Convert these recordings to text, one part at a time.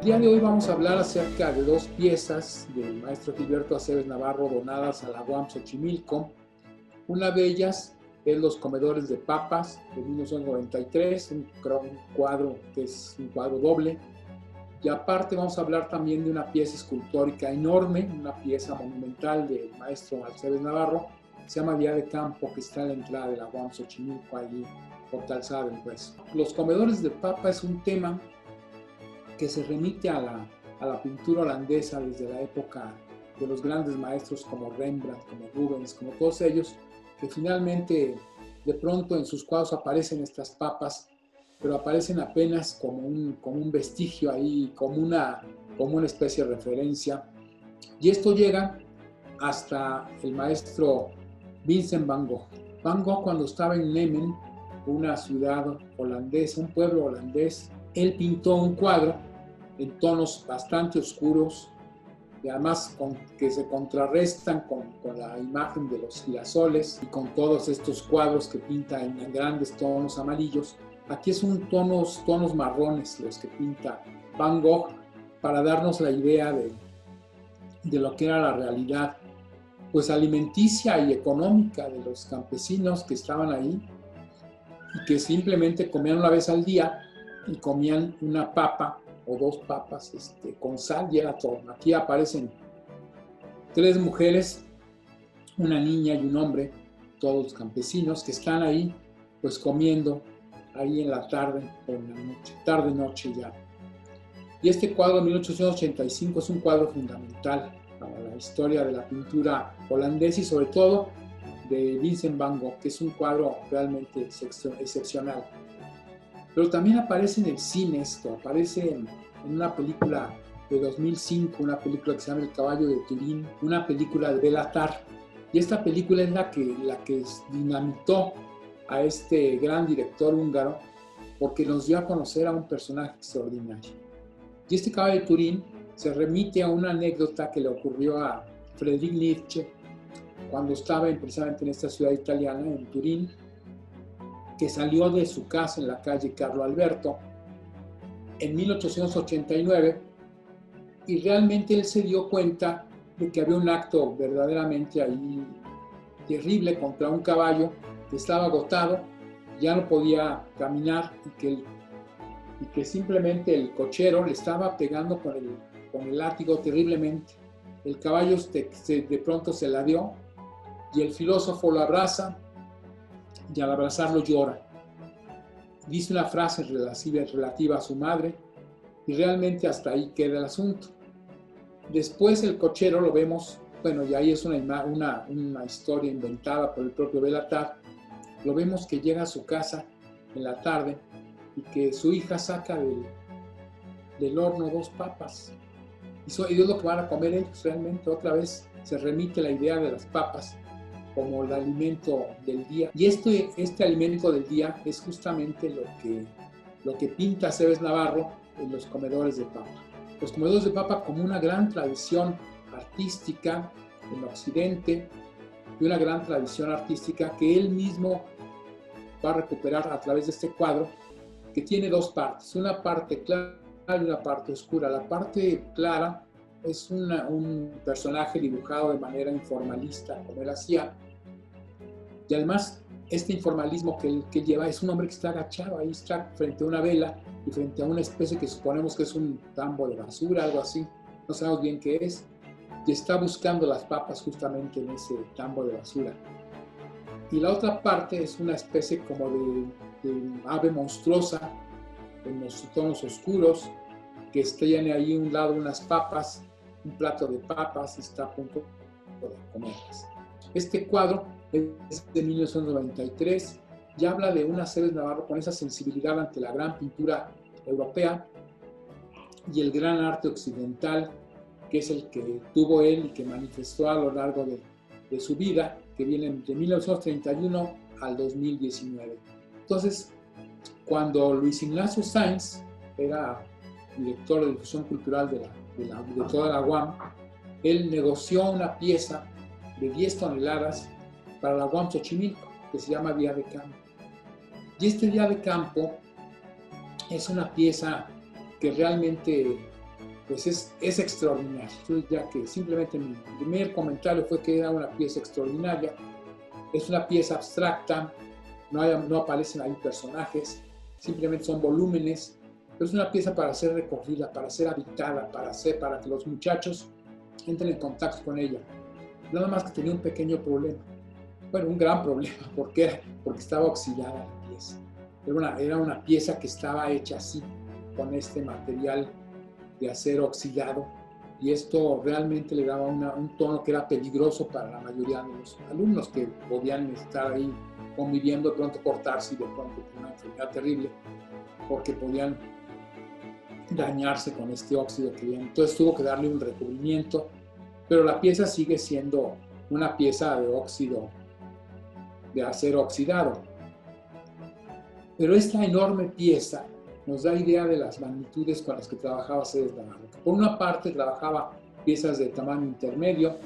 El día de hoy vamos a hablar acerca de dos piezas del maestro Gilberto Aceves Navarro donadas a la UAM Xochimilco. Una de ellas es Los Comedores de Papas, de 1993, un cuadro que es un cuadro doble. Y aparte vamos a hablar también de una pieza escultórica enorme, una pieza monumental del maestro Aceves Navarro, que se llama Día de Campo, que está en la entrada de la UAM Xochimilco, allí por Calzada del Hueso. Los Comedores de Papa es un tema que se remite a la pintura holandesa desde la época de los grandes maestros como Rembrandt, como Rubens, como todos ellos, que finalmente de pronto en sus cuadros aparecen estas papas, pero aparecen apenas como un vestigio ahí, como una especie de referencia. Y esto llega hasta el maestro Vincent van Gogh. Van Gogh, cuando estaba en Nemen, una ciudad holandesa, un pueblo holandés, él pintó un cuadro en tonos bastante oscuros y además que se contrarrestan con la imagen de los girasoles y con todos estos cuadros que pinta en grandes tonos amarillos. Aquí son tonos marrones los que pinta Van Gogh para darnos la idea de lo que era la realidad pues alimenticia y económica de los campesinos que estaban ahí y que simplemente comían una vez al día y comían una papa o dos papas con sal y era todo. Aquí aparecen tres mujeres, una niña y un hombre, todos campesinos que están ahí pues comiendo ahí en la tarde o en la noche, tarde-noche ya. Y este cuadro de 1885 es un cuadro fundamental para la historia de la pintura holandesa y sobre todo de Vincent van Gogh, que es un cuadro realmente excepcional. Pero también aparece en el cine esto, aparece en una película de 2005, una película que se llama El caballo de Turín, una película de Béla Tarr. Y esta película es la que dinamitó a este gran director húngaro porque nos dio a conocer a un personaje extraordinario. Y este caballo de Turín se remite a una anécdota que le ocurrió a Friedrich Nietzsche cuando estaba precisamente en esta ciudad italiana, en Turín, que salió de su casa en la calle Carlo Alberto en 1889 y realmente él se dio cuenta de que había un acto verdaderamente ahí terrible contra un caballo que estaba agotado, ya no podía caminar y que simplemente el cochero le estaba pegando con el látigo terriblemente. El caballo de pronto se la dio y el filósofo lo abraza y al abrazarlo llora. Dice una frase relativa a su madre y realmente hasta ahí queda el asunto. Después el cochero lo vemos, bueno, y ahí es una historia inventada por el propio Béla Tarr, lo vemos que llega a su casa en la tarde y que su hija saca del horno dos papas. Y es lo que van a comer ellos realmente. Otra vez se remite la idea de las papas como el alimento del día. Y este alimento del día es justamente lo que pinta Aceves Navarro en Los Comedores de Papa. Los Comedores de Papa como una gran tradición artística en Occidente y una gran tradición artística que él mismo va a recuperar a través de este cuadro que tiene dos partes, una parte clara y una parte oscura. La parte clara es un personaje dibujado de manera informalista, como él hacía, y además este informalismo que él lleva es un hombre que está agachado, ahí está frente a una vela y frente a una especie que suponemos que es un tambo de basura, algo así, no sabemos bien qué es, y está buscando las papas justamente en ese tambo de basura. y la otra parte es una especie como de ave monstruosa en los tonos oscuros, que tiene ahí a un lado unas papas, un plato de papas y está a punto de comerlas. Este cuadro es de 1993 y habla de una Aceves Navarro con esa sensibilidad ante la gran pintura europea y el gran arte occidental, que es el que tuvo él y que manifestó a lo largo de su vida, que viene de 1931 al 2019. Entonces, cuando Luis Ignacio Sáenz era director de difusión cultural de toda la UAM, él negoció una pieza de 10 toneladas para la UAM Xochimilco, que se llama Día de Campo. Y este Día de Campo es una pieza que realmente pues es extraordinaria. Yo diría que simplemente mi primer comentario fue que era una pieza extraordinaria. Es una pieza abstracta, no aparecen ahí personajes, simplemente son volúmenes, pero es una pieza para ser recorrida, para ser habitada, para que los muchachos entren en contacto con ella. Nada más que tenía un pequeño problema, bueno, un gran problema, porque estaba oxidada la pieza. Era una pieza que estaba hecha así, con este material de acero oxidado, y esto realmente le daba un tono que era peligroso para la mayoría de los alumnos que podían estar ahí conviviendo, de pronto cortarse y de pronto con una enfermedad terrible, porque podían dañarse con este óxido que había. Entonces tuvo que darle un recubrimiento, pero la pieza sigue siendo una pieza de óxido, de acero oxidado. Pero esta enorme pieza nos da idea de las magnitudes con las que trabajaba Aceves Navarro. Por una parte trabajaba piezas de tamaño intermedio,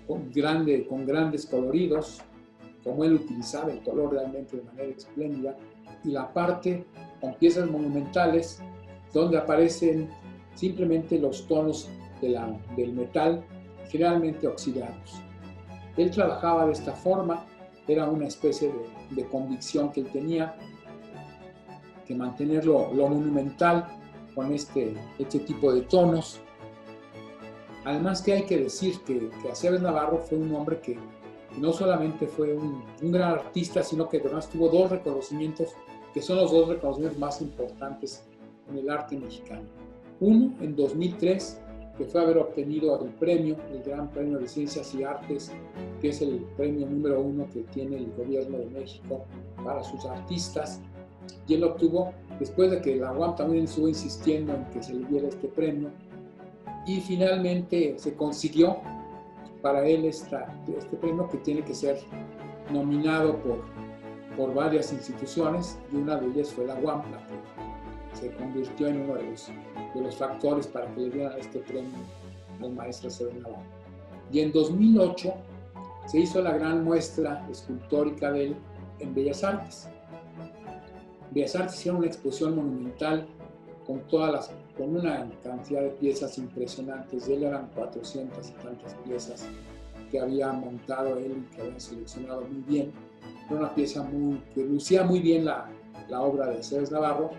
con grandes coloridos, como él utilizaba el color realmente de manera espléndida, y la parte con piezas monumentales, donde aparecen simplemente los tonos del metal, generalmente oxidados. Él trabajaba de esta forma, era una especie de convicción que él tenía, que mantener lo monumental con este tipo de tonos. Además que hay que decir que Aceves Navarro fue un hombre que no solamente fue un gran artista, sino que además tuvo dos reconocimientos, que son los dos reconocimientos más importantes en el arte mexicano. Uno en 2003, que fue haber obtenido el Gran Premio de Ciencias y Artes, que es el premio número 1 que tiene el gobierno de México para sus artistas. Y él lo obtuvo después de que la UAM también estuvo insistiendo en que se le diera este premio, y finalmente se consiguió para él este premio, que tiene que ser nominado por varias instituciones, y una de ellas fue la UAM, la que se convirtió en uno de los factores para que le dieran este premio al maestro Aceves Navarro. Y en 2008 se hizo la gran muestra escultórica de él en Bellas Artes. Bellas Artes hicieron una exposición monumental con una cantidad de piezas impresionantes. De él eran 400 y tantas piezas que había montado él y que había seleccionado muy bien. Era una pieza que lucía muy bien la obra de Aceves Navarro.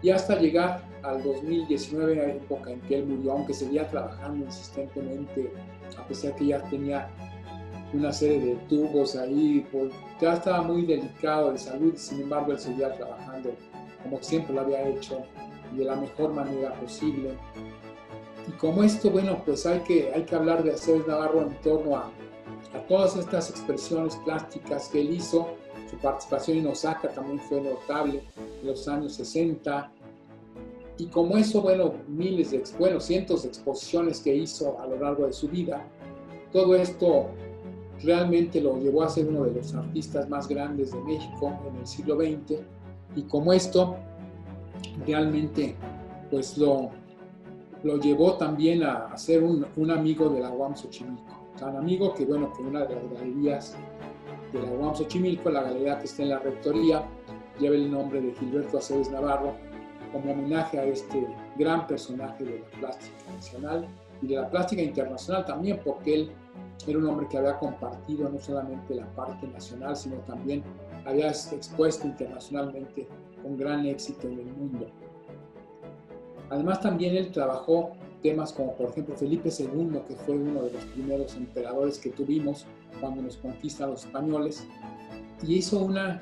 Y hasta llegar al 2019, época en que él murió, aunque seguía trabajando insistentemente, a pesar que ya tenía una serie de tubos ahí, pues ya estaba muy delicado de salud. Sin embargo, él seguía trabajando como siempre lo había hecho y de la mejor manera posible. Y como esto, bueno, pues hay que hablar de Aceves Navarro en torno a todas estas expresiones plásticas que él hizo. Su participación en Osaka también fue notable en los años 60. Y como eso, bueno, cientos de exposiciones que hizo a lo largo de su vida. Todo esto realmente lo llevó a ser uno de los artistas más grandes de México en el siglo XX, y como esto realmente pues lo llevó también a ser un amigo de la UAM Xochimilco. Tan amigo que, bueno, que una de las galerías de la UAM Xochimilco, la galería que está en la rectoría, lleva el nombre de Gilberto Aceves Navarro, como homenaje a este gran personaje de la plástica nacional y de la plástica internacional también, porque él era un hombre que había compartido no solamente la parte nacional, sino también había expuesto internacionalmente con gran éxito en el mundo. Además, también él trabajó temas como, por ejemplo, Felipe II, que fue uno de los primeros emperadores que tuvimos, cuando nos conquistan los españoles, y hizo una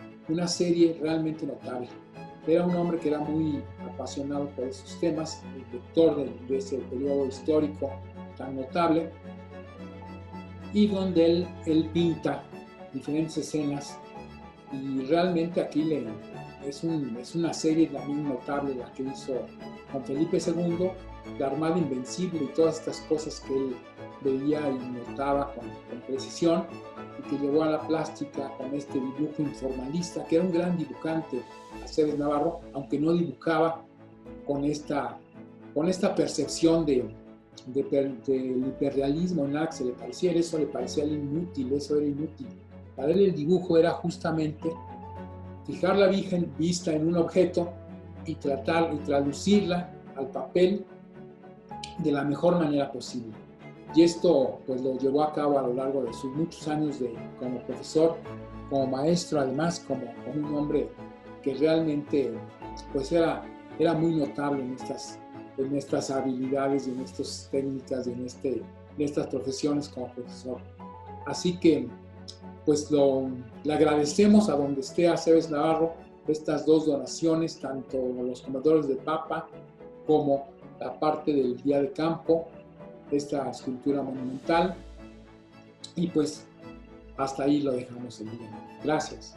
serie realmente notable. Era un hombre que era muy apasionado por esos temas, el lector de ese periodo histórico tan notable, y donde él pinta diferentes escenas, y realmente aquí es una serie también notable la que hizo con Felipe II, la Armada Invencible y todas estas cosas que él veía y notaba con precisión, y que llevó a la plástica con este dibujo informalista, que era un gran dibujante, Aceves Navarro, aunque no dibujaba con esta percepción del hiperrealismo, en nada que se le pareciera, eso le parecía inútil, eso era inútil. Para él el dibujo era justamente fijar la vista en un objeto y tratar y traducirla al papel de la mejor manera posible. Y esto pues lo llevó a cabo a lo largo de sus muchos años como profesor, como maestro, además como un hombre que realmente pues era muy notable en estas habilidades y en estas técnicas y en estas profesiones como profesor. Así que pues le agradecemos a donde esté a Aceves Navarro estas dos donaciones, tanto los comedores de papa como la parte del día de campo, esta escultura monumental, y pues hasta ahí lo dejamos el día. Gracias.